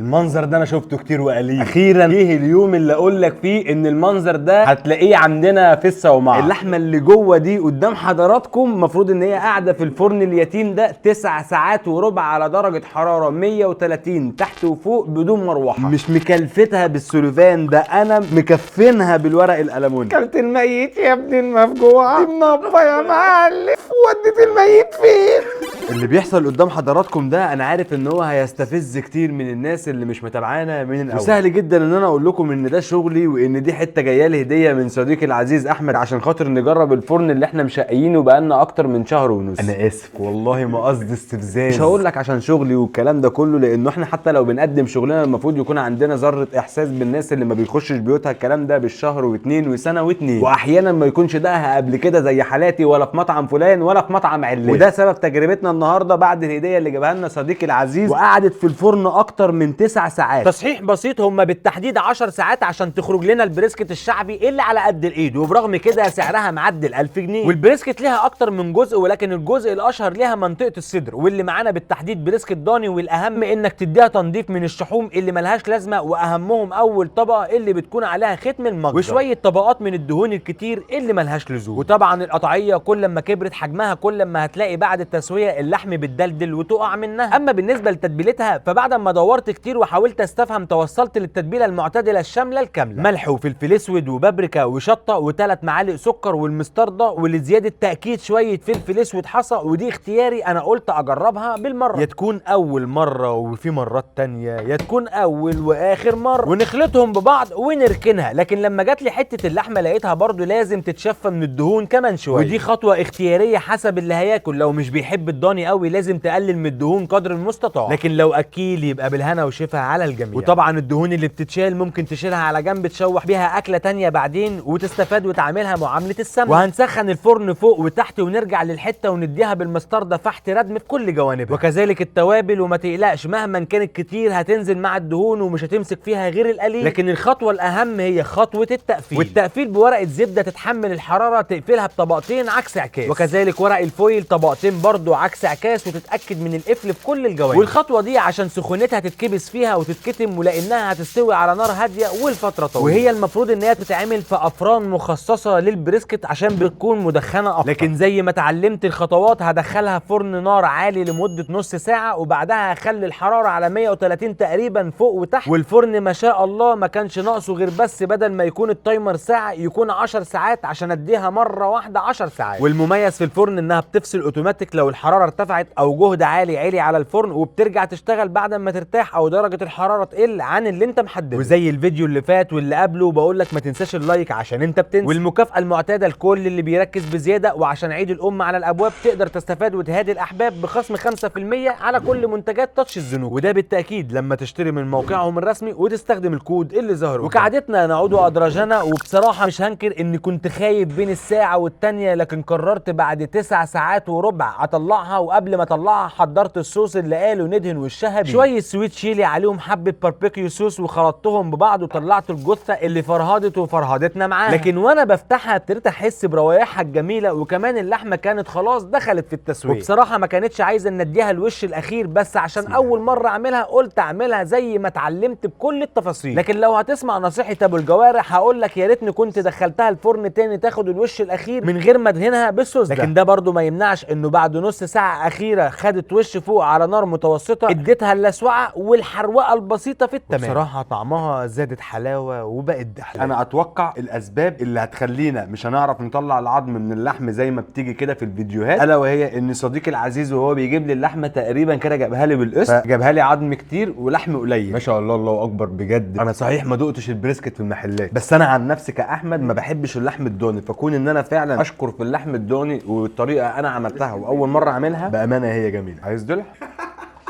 المنظر ده انا شفته كتير وقليل. اخيرا جه اليوم اللي اقول لك فيه ان المنظر ده هتلاقيه عندنا في الصومعه. اللحمه اللي جوه دي قدام حضراتكم المفروض ان هي قاعده في الفرن اليتيم ده 9 ساعات وربع على درجه حراره 130 تحت وفوق بدون مروحه. مش مكلفتها بالسلوفان ده، انا مكفنها بالورق الالومنيوم. كلت الميت يا ابن المفجوعه. النبه يا معلم، وديت الميت فين؟ اللي بيحصل قدام حضراتكم ده انا عارف ان هو هيستفز كتير من الناس اللي مش متابعانا من الاول، وسهل جدا ان انا اقول لكم ان ده شغلي وان دي حته جايه لي هديه من صديقي العزيز احمد عشان خاطر نجرب الفرن اللي احنا مشقيينه بقالنا اكتر من شهر ونص. انا اسف والله ما قصدي استفزاز، مش هقول لك عشان شغلي والكلام ده كله، لانه احنا حتى لو بنقدم شغلنا المفروض يكون عندنا ذره احساس بالناس اللي ما بيخشش بيوتها الكلام ده بالشهر واثنين وسنه واثنين، واحيانا ما يكونش دقها قبل كده زي حالاتي ولا في مطعم فلان ولا في مطعم علان. وده سبب تجربتنا النهارده بعد الهديه اللي جابها لنا صديقي العزيز، وقعدت في الفرن اكتر من 9 ساعات. تصحيح بسيط، هم بالتحديد 10 ساعات عشان تخرج لنا البريسكت الشعبي اللي على قد الايد، وبرغم كده سعرها معدي ال1000 جنيه. والبريسكت ليها اكتر من جزء، ولكن الجزء الاشهر ليها منطقه الصدر، واللي معانا بالتحديد بريسكت ضاني، والاهم انك تديها تنظيف من الشحوم اللي ملهاش لازمه، واهمهم اول طبقه اللي بتكون عليها ختم المجزر، وشويه طبقات من الدهون الكتير اللي ملهاش لزوم. وطبعا القطعيه كل ما كبرت حجمها كل ما هتلاقي بعد التسويه اللحم بتدلدل وتقع منها. اما بالنسبه لتتبيلتها فبعد ما دورت كتير وحاولت استفهم توصلت للتتبيله المعتدله الشامله الكامله: ملح وفلفل اسود وبابريكا وشطه و3 معالق سكر والمستردة، ولزياده تاكيد شويه فلفل اسود حصى، ودي اختياري انا قلت اجربها بالمره، يا تكون اول مره وفي مرات تانية، يا تكون اول واخر مره، ونخلطهم ببعض ونركنها. لكن لما جات لي حته اللحمه لقيتها برضو لازم تتشفى من الدهون كمان شويه، ودي خطوه اختياريه حسب اللي هياكل. لو مش بيحب الضاني قوي لازم تقلل من الدهون قدر المستطاع، لكن لو اكيل يبقى بالهنا وشفا على الجميع. وطبعا الدهون اللي بتتشال ممكن تشيلها على جنب تشوح بيها اكله تانية بعدين وتستفاد وتعملها معامله السمنه. وهنسخن الفرن فوق وتحت ونرجع للحته ونديها بالمستردة فحت ردم في كل جوانبها، وكذلك التوابل. وما تقلقش مهما كانت كتير هتنزل مع الدهون ومش هتمسك فيها غير القليل. لكن الخطوه الاهم هي خطوه التقفيل، والتقفيل بورقه زبده تتحمل الحراره تقفلها بطبقتين عكس عكاس، وكذلك ورق الفويل طبقتين برضو عكس عكاس وتتاكد من القفل في كل الجوانب. والخطوه دي عشان سخونتها تتكبس فيها وتتكتم، ولانها هتستوي على نار هاديه والفتره طويله، وهي المفروض ان هي تتعمل في افران مخصصه للبريسكت عشان بتكون مدخنه اكتر. لكن زي ما اتعلمت الخطوات هدخلها فرن نار عالي لمده نص ساعه، وبعدها هخلي الحراره على 130 تقريبا فوق وتحت. والفرن ما شاء الله ما كانش ناقصه غير بس بدل ما يكون التايمر ساعه يكون 10 ساعات عشان اديها مره واحده 10 ساعات. والمميز في الفرن انها بتفصل اوتوماتيك لو الحراره ارتفعت او جهد عالي على الفرن، وبترجع تشتغل بعد ما ترتاح او درجه الحراره تقل عن اللي انت محدده. وزي الفيديو اللي فات واللي قبله بقول لك ما تنساش اللايك عشان انت بتنسى، والمكافاه المعتاده لكل اللي بيركز بزياده. وعشان عيد الام على الابواب تقدر تستفاد وتهادي الاحباب بخصم 5% على كل منتجات تاتش الزنوج، وده بالتاكيد لما تشتري من موقعهم الرسمي وتستخدم الكود اللي ظهر. وكعادتنا نعود ادراجنا، وبصراحه مش هنكر اني كنت خايف بين الساعه والتانيه، لكن قررت بعد 9 ساعات وربع اطلعها. وقبل ما اطلعها حضرت الصوص اللي قالوا ندهن وشها بيه شويه سويت شيلي عليهم حبه باربيكيو صوص، وخلطتهم ببعض وطلعت الجثه اللي فرهدت وفرهدتنا معاها. لكن وانا بفتحها ابتديت احس بروايحها الجميله، وكمان اللحمه كانت خلاص دخلت في التسويه. وبصراحه ما كانتش عايزه ان اديها الوش الاخير، بس عشان اول مره اعملها قلت اعملها زي ما اتعلمت بكل التفاصيل. لكن لو هتسمع نصيحه ابو الجوارح هقول لك يا ريتني كنت دخلتها الفرن تاني تاخد الوش الاخير من غير ما ادهنها بالصوص ده. لكن ده برضو ما يمنعش انه بعد نص ساعه اخيره خدت وش فوق على نار متوسطه، اديتها اللسوعه والحروقه البسيطه في التمام. بصراحه طعمها زادت حلاوه وبقت دحله. انا اتوقع الاسباب اللي هتخلينا مش هنعرف نطلع العظم من اللحم زي ما بتيجي كده في الفيديوهات، الا وهي ان صديقي العزيز وهو بيجيب لي اللحمه تقريبا كده جابها لي بالقسط، جابها لي عظم كتير ولحم قليل. ما شاء الله الله اكبر بجد. انا صحيح ما دقتش البريسكت في المحلات، بس انا عن نفسي كاحمد ما بحبش اللحم الضاني، فكون ان انا فعلا اشكر في اللحم الضاني والطريقه انا عملتها واول مره اعملها بامانه هي جميله. عايز دلع؟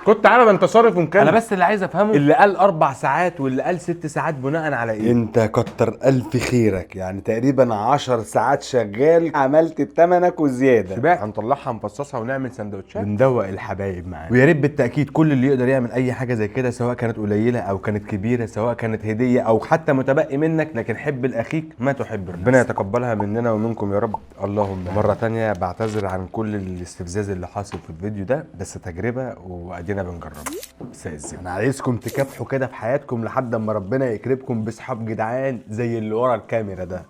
كنت عارف انت صارف ومكلف. انا بس اللي عايز افهمه اللي قال 4 ساعات واللي قال 6 ساعات بناء على ايه؟ انت كتر الف خيرك، يعني تقريبا 10 ساعات شغال عملت بتمنك وزياده. شباب هنطلعها نفصصها ونعمل سندوتشات وندوق الحبايب معانا. ويا ريت بالتاكيد كل اللي يقدر يعمل اي حاجه زي كده، سواء كانت قليله او كانت كبيره، سواء كانت هديه او حتى متبقي منك، لكن حب لاخيك ما تحب. ربنا يتقبلها مننا ومنكم يا رب. اللهم مره ثانيه بعتذر عن كل الاستفزاز اللي حاصل في الفيديو ده، بس تجربه وادينا ادينا بنجربها. مساء الزين. انا عايزكم تكافحوا كده في حياتكم لحد اما ربنا يكرمكم باصحاب جدعان زي اللي ورا الكاميرا ده.